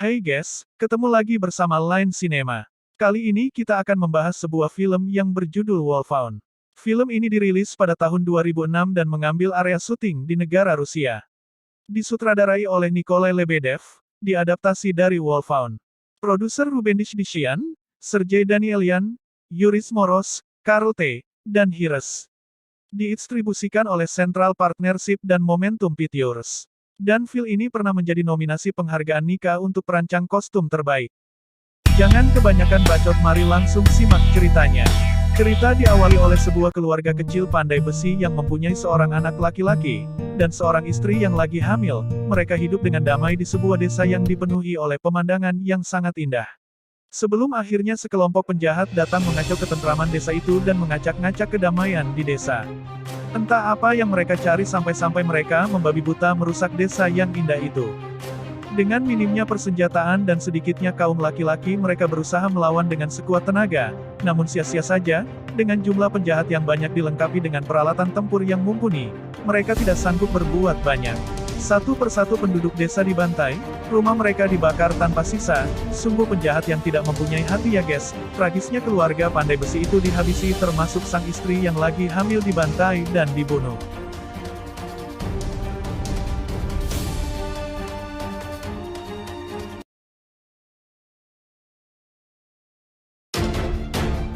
Hai guys, ketemu lagi bersama Line Cinema. Kali ini kita akan membahas sebuah film yang berjudul Wolfhound. Film ini dirilis pada tahun 2006 dan mengambil area syuting di negara Rusia. Disutradarai oleh Nikolai Lebedev, diadaptasi dari Wolfhound. Produser Ruben Dishdishian, Sergei Danielyan, Yuris Moros, Karl T., dan Hires. Didistribusikan oleh Central Partnership dan Momentum Pictures. Dan film ini pernah menjadi nominasi penghargaan Nika untuk perancang kostum terbaik. Jangan kebanyakan bacot, mari langsung simak ceritanya. Cerita diawali oleh sebuah keluarga kecil pandai besi yang mempunyai seorang anak laki-laki, dan seorang istri yang lagi hamil. Mereka hidup dengan damai di sebuah desa yang dipenuhi oleh pemandangan yang sangat indah. Sebelum akhirnya sekelompok penjahat datang mengacau ketentraman desa itu dan mengacak-ngacak kedamaian di desa. Entah apa yang mereka cari sampai-sampai mereka membabi buta merusak desa yang indah itu. Dengan minimnya persenjataan dan sedikitnya kaum laki-laki, mereka berusaha melawan dengan sekuat tenaga, namun sia-sia saja. Dengan jumlah penjahat yang banyak dilengkapi dengan peralatan tempur yang mumpuni, mereka tidak sanggup berbuat banyak. Satu persatu penduduk desa dibantai, rumah mereka dibakar tanpa sisa. Sungguh penjahat yang tidak mempunyai hati ya guys. Tragisnya keluarga pandai besi itu dihabisi, termasuk sang istri yang lagi hamil dibantai dan dibunuh.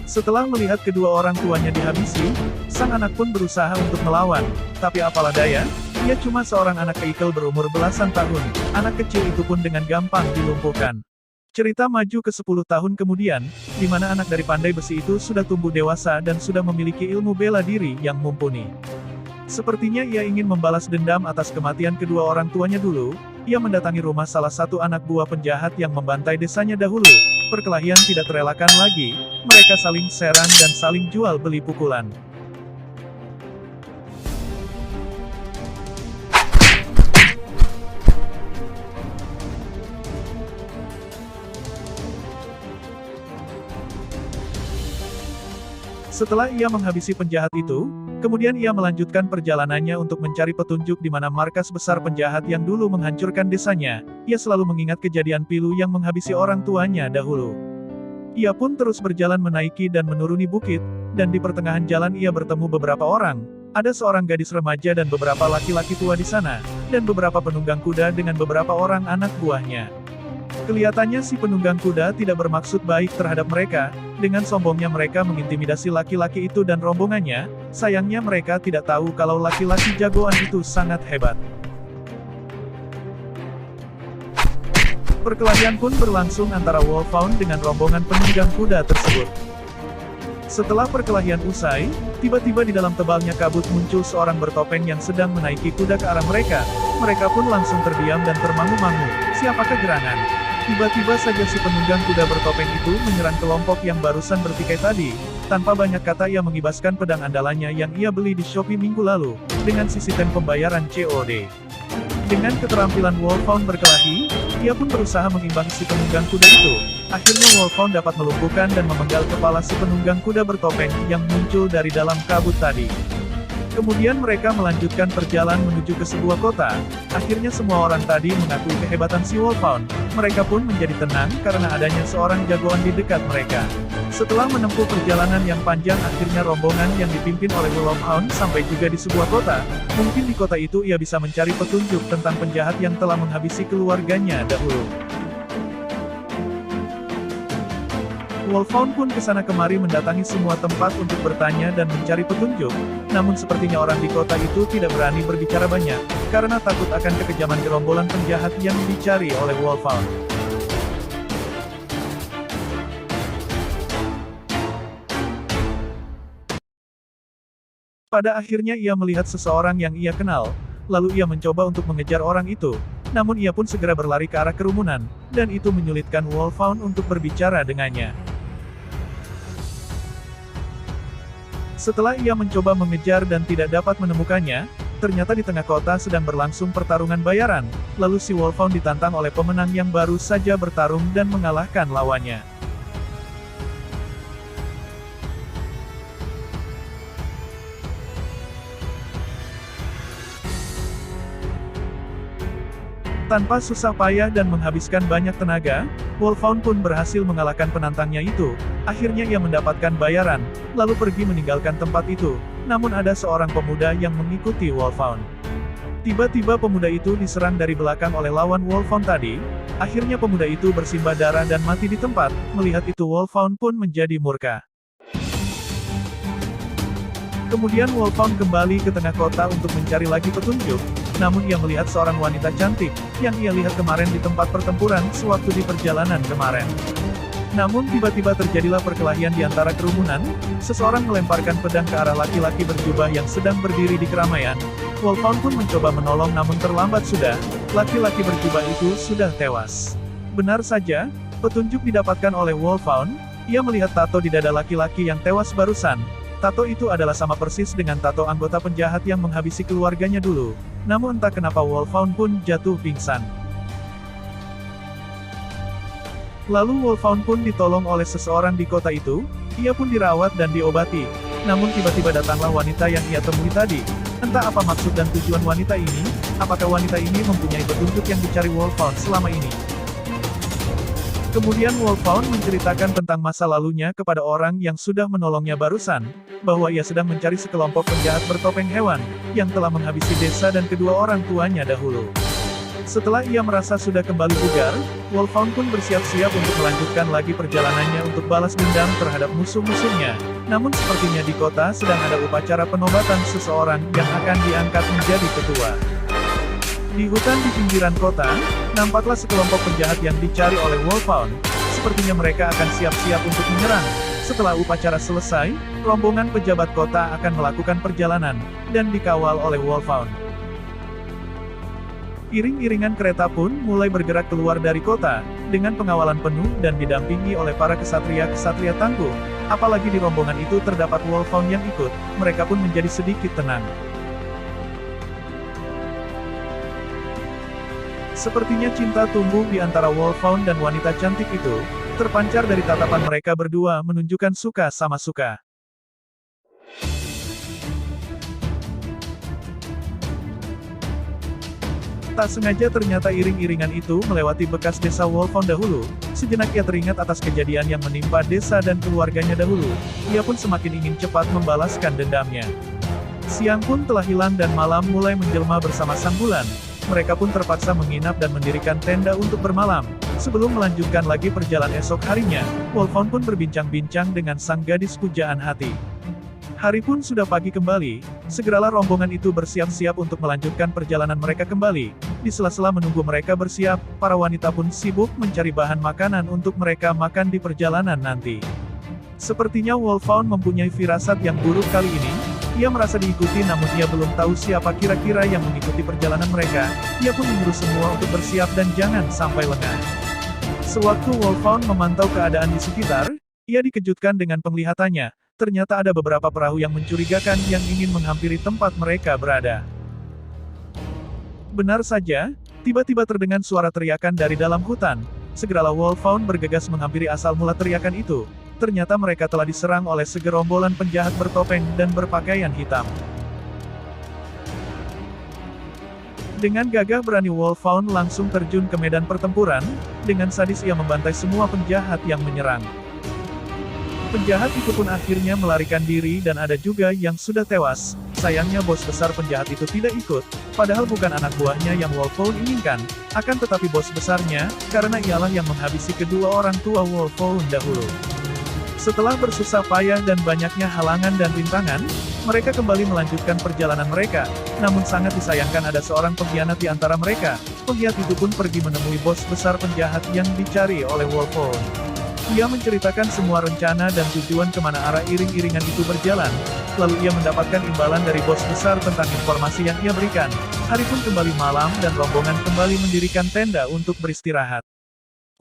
Setelah melihat kedua orang tuanya dihabisi, sang anak pun berusaha untuk melawan. Tapi apalah daya, ia cuma seorang anak keikel berumur belasan tahun. Anak kecil itu pun dengan gampang dilumpuhkan. Cerita maju ke 10 tahun kemudian, di mana anak dari pandai besi itu sudah tumbuh dewasa dan sudah memiliki ilmu bela diri yang mumpuni. Sepertinya ia ingin membalas dendam atas kematian kedua orang tuanya dulu. Ia mendatangi rumah salah satu anak buah penjahat yang membantai desanya dahulu. Perkelahian tidak terelakkan lagi, mereka saling serang dan saling jual beli pukulan. Setelah ia menghabisi penjahat itu, kemudian ia melanjutkan perjalanannya untuk mencari petunjuk di mana markas besar penjahat yang dulu menghancurkan desanya. Ia selalu mengingat kejadian pilu yang menghabisi orang tuanya dahulu. Ia pun terus berjalan menaiki dan menuruni bukit, dan di pertengahan jalan ia bertemu beberapa orang. Ada seorang gadis remaja dan beberapa laki-laki tua di sana, dan beberapa penunggang kuda dengan beberapa orang anak buahnya. Kelihatannya si penunggang kuda tidak bermaksud baik terhadap mereka. Dengan sombongnya mereka mengintimidasi laki-laki itu dan rombongannya. Sayangnya mereka tidak tahu kalau laki-laki jagoan itu sangat hebat. Perkelahian pun berlangsung antara Wolfhound dengan rombongan penunggang kuda tersebut. Setelah perkelahian usai, tiba-tiba di dalam tebalnya kabut muncul seorang bertopeng yang sedang menaiki kuda ke arah mereka. Mereka pun langsung terdiam dan termangu-mangu. Siapakah gerangan? Tiba-tiba saja si penunggang kuda bertopeng itu menyerang kelompok yang barusan bertikai tadi. Tanpa banyak kata ia mengibaskan pedang andalannya yang ia beli di Shopee minggu lalu, dengan sistem pembayaran COD. Dengan keterampilan Wolfhound berkelahi, ia pun berusaha mengimbangi si penunggang kuda itu. Akhirnya Wolfhound dapat melumpuhkan dan memenggal kepala si penunggang kuda bertopeng yang muncul dari dalam kabut tadi. Kemudian mereka melanjutkan perjalanan menuju ke sebuah kota. Akhirnya semua orang tadi mengakui kehebatan si Wolfhound. Mereka pun menjadi tenang karena adanya seorang jagoan di dekat mereka. Setelah menempuh perjalanan yang panjang, akhirnya rombongan yang dipimpin oleh Wolfhound sampai juga di sebuah kota. Mungkin di kota itu ia bisa mencari petunjuk tentang penjahat yang telah menghabisi keluarganya dahulu. Wolfhound pun kesana kemari mendatangi semua tempat untuk bertanya dan mencari petunjuk. Namun sepertinya orang di kota itu tidak berani berbicara banyak, karena takut akan kekejaman gerombolan penjahat yang dicari oleh Wolfhound. Pada akhirnya ia melihat seseorang yang ia kenal, lalu ia mencoba untuk mengejar orang itu. Namun ia pun segera berlari ke arah kerumunan, dan itu menyulitkan Wolfhound untuk berbicara dengannya. Setelah ia mencoba mengejar dan tidak dapat menemukannya, ternyata di tengah kota sedang berlangsung pertarungan bayaran, lalu si Wolfhound ditantang oleh pemenang yang baru saja bertarung dan mengalahkan lawannya. Tanpa susah payah dan menghabiskan banyak tenaga, Wolfhound pun berhasil mengalahkan penantangnya itu. Akhirnya ia mendapatkan bayaran, lalu pergi meninggalkan tempat itu. Namun ada seorang pemuda yang mengikuti Wolfhound. Tiba-tiba pemuda itu diserang dari belakang oleh lawan Wolfhound tadi. Akhirnya pemuda itu bersimbah darah dan mati di tempat. Melihat itu Wolfhound pun menjadi murka. Kemudian Wolfhound kembali ke tengah kota untuk mencari lagi petunjuk. Namun ia melihat seorang wanita cantik, yang ia lihat kemarin di tempat pertempuran sewaktu di perjalanan kemarin. Namun tiba-tiba terjadilah perkelahian di antara kerumunan, seseorang melemparkan pedang ke arah laki-laki berjubah yang sedang berdiri di keramaian. Wolfhound pun mencoba menolong namun terlambat sudah, laki-laki berjubah itu sudah tewas. Benar saja, petunjuk didapatkan oleh Wolfhound, ia melihat tato di dada laki-laki yang tewas barusan. Tato itu adalah sama persis dengan tato anggota penjahat yang menghabisi keluarganya dulu. Namun entah kenapa Wolfhound pun jatuh pingsan. Lalu Wolfhound pun ditolong oleh seseorang di kota itu, ia pun dirawat dan diobati. Namun tiba-tiba datanglah wanita yang ia temui tadi. Entah apa maksud dan tujuan wanita ini, apakah wanita ini mempunyai petunjuk yang dicari Wolfhound selama ini. Kemudian Wolfhound menceritakan tentang masa lalunya kepada orang yang sudah menolongnya barusan, bahwa ia sedang mencari sekelompok penjahat bertopeng hewan, yang telah menghabisi desa dan kedua orang tuanya dahulu. Setelah ia merasa sudah kembali bugar, Wolfhound pun bersiap-siap untuk melanjutkan lagi perjalanannya untuk balas dendam terhadap musuh-musuhnya. Namun sepertinya di kota sedang ada upacara penobatan seseorang yang akan diangkat menjadi ketua. Di hutan di pinggiran kota, nampaklah sekelompok penjahat yang dicari oleh Wolfhound. Sepertinya mereka akan siap-siap untuk menyerang. Setelah upacara selesai, rombongan pejabat kota akan melakukan perjalanan, dan dikawal oleh Wolfhound. Iring-iringan kereta pun mulai bergerak keluar dari kota, dengan pengawalan penuh dan didampingi oleh para kesatria-kesatria tangguh. Apalagi di rombongan itu terdapat Wolfhound yang ikut, mereka pun menjadi sedikit tenang. Sepertinya cinta tumbuh di antara Wolfhound dan wanita cantik itu, terpancar dari tatapan mereka berdua menunjukkan suka sama suka. Tak sengaja ternyata iring-iringan itu melewati bekas desa Wolfhound dahulu. Sejenak ia teringat atas kejadian yang menimpa desa dan keluarganya dahulu. Ia pun semakin ingin cepat membalaskan dendamnya. Siang pun telah hilang dan malam mulai menjelma bersama sang bulan. Mereka pun terpaksa menginap dan mendirikan tenda untuk bermalam. Sebelum melanjutkan lagi perjalanan esok harinya, Wolfhound pun berbincang-bincang dengan sang gadis pujaan hati. Hari pun sudah pagi kembali, segeralah rombongan itu bersiap-siap untuk melanjutkan perjalanan mereka kembali. Di sela-sela menunggu mereka bersiap, para wanita pun sibuk mencari bahan makanan untuk mereka makan di perjalanan nanti. Sepertinya Wolfhound mempunyai firasat yang buruk kali ini. Ia merasa diikuti namun ia belum tahu siapa kira-kira yang mengikuti perjalanan mereka. Ia pun menyuruh semua untuk bersiap dan jangan sampai lengah. Sewaktu Wolfhound memantau keadaan di sekitar, ia dikejutkan dengan penglihatannya. Ternyata ada beberapa perahu yang mencurigakan yang ingin menghampiri tempat mereka berada. Benar saja, tiba-tiba terdengar suara teriakan dari dalam hutan. Segeralah Wolfhound bergegas menghampiri asal mula teriakan itu. Ternyata mereka telah diserang oleh segerombolan penjahat bertopeng dan berpakaian hitam. Dengan gagah berani Wolfhound langsung terjun ke medan pertempuran, dengan sadis ia membantai semua penjahat yang menyerang. Penjahat itu pun akhirnya melarikan diri dan ada juga yang sudah tewas. Sayangnya bos besar penjahat itu tidak ikut, padahal bukan anak buahnya yang Wolfhound inginkan, akan tetapi bos besarnya, karena ialah yang menghabisi kedua orang tua Wolfhound dahulu. Setelah bersusah payah dan banyaknya halangan dan rintangan, mereka kembali melanjutkan perjalanan mereka. Namun sangat disayangkan ada seorang pengkhianat di antara mereka. Pengkhianat itu pun pergi menemui bos besar penjahat yang dicari oleh Wolfhound. Ia menceritakan semua rencana dan tujuan kemana arah iring-iringan itu berjalan. Lalu ia mendapatkan imbalan dari bos besar tentang informasi yang ia berikan. Hari pun kembali malam dan rombongan kembali mendirikan tenda untuk beristirahat.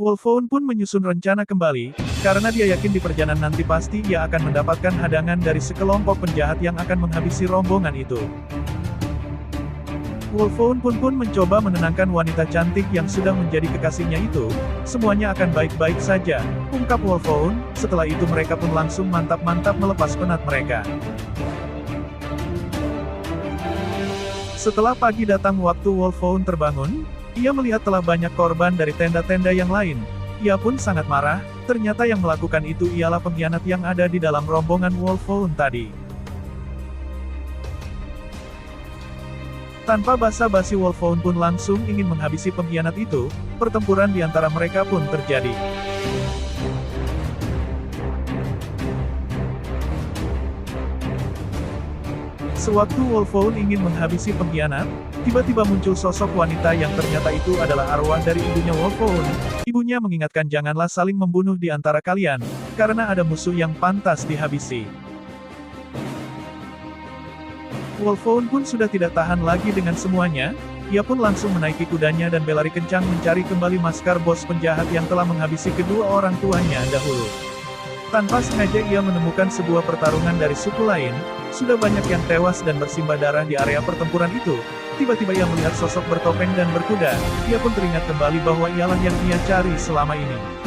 Wolfhound pun menyusun rencana kembali, karena dia yakin di perjalanan nanti pasti ia akan mendapatkan hadangan dari sekelompok penjahat yang akan menghabisi rombongan itu. Wolfhound pun mencoba menenangkan wanita cantik yang sudah menjadi kekasihnya itu. Semuanya akan baik-baik saja, ungkap Wolfhound. Setelah itu mereka pun langsung mantap-mantap melepas penat mereka. Setelah pagi datang waktu Wolfhound terbangun, Ia melihat telah banyak korban dari tenda-tenda yang lain. Ia pun sangat marah, ternyata yang melakukan itu ialah pengkhianat yang ada di dalam rombongan Wolfhound tadi. Tanpa basa-basi Wolfhound pun langsung ingin menghabisi pengkhianat itu, pertempuran di antara mereka pun terjadi. Sewaktu Wolfhound ingin menghabisi pengkhianat, tiba-tiba muncul sosok wanita yang ternyata itu adalah arwah dari ibunya Wolfhound. Ibunya mengingatkan janganlah saling membunuh di antara kalian, karena ada musuh yang pantas dihabisi. Wolfhound pun sudah tidak tahan lagi dengan semuanya, ia pun langsung menaiki kudanya dan berlari kencang mencari kembali maskar bos penjahat yang telah menghabisi kedua orang tuanya dahulu. Tanpa sengaja ia menemukan sebuah pertarungan dari suku lain, sudah banyak yang tewas dan bersimbah darah di area pertempuran itu. Tiba-tiba ia melihat sosok bertopeng dan berkuda, ia pun teringat kembali bahwa ialah yang ia cari selama ini.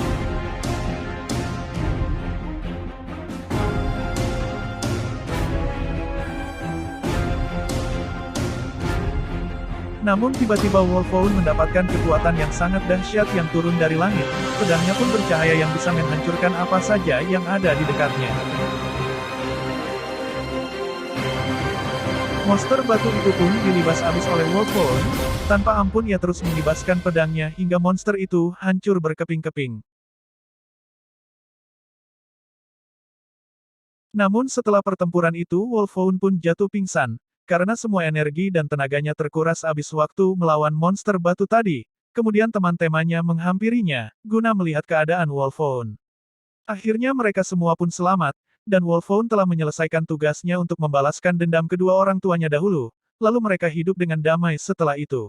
Namun tiba-tiba Wolfhound mendapatkan kekuatan yang sangat dahsyat yang turun dari langit, pedangnya pun bercahaya yang bisa menghancurkan apa saja yang ada di dekatnya. Monster batu itu pun dilibas habis oleh Wolfhound, tanpa ampun ia terus melibaskan pedangnya hingga monster itu hancur berkeping-keping. Namun setelah pertempuran itu Wolfhound pun jatuh pingsan, karena semua energi dan tenaganya terkuras habis waktu melawan monster batu tadi. Kemudian teman-temannya menghampirinya, guna melihat keadaan Wolfhound. Akhirnya mereka semua pun selamat, dan Wolfhound telah menyelesaikan tugasnya untuk membalaskan dendam kedua orang tuanya dahulu, lalu mereka hidup dengan damai setelah itu.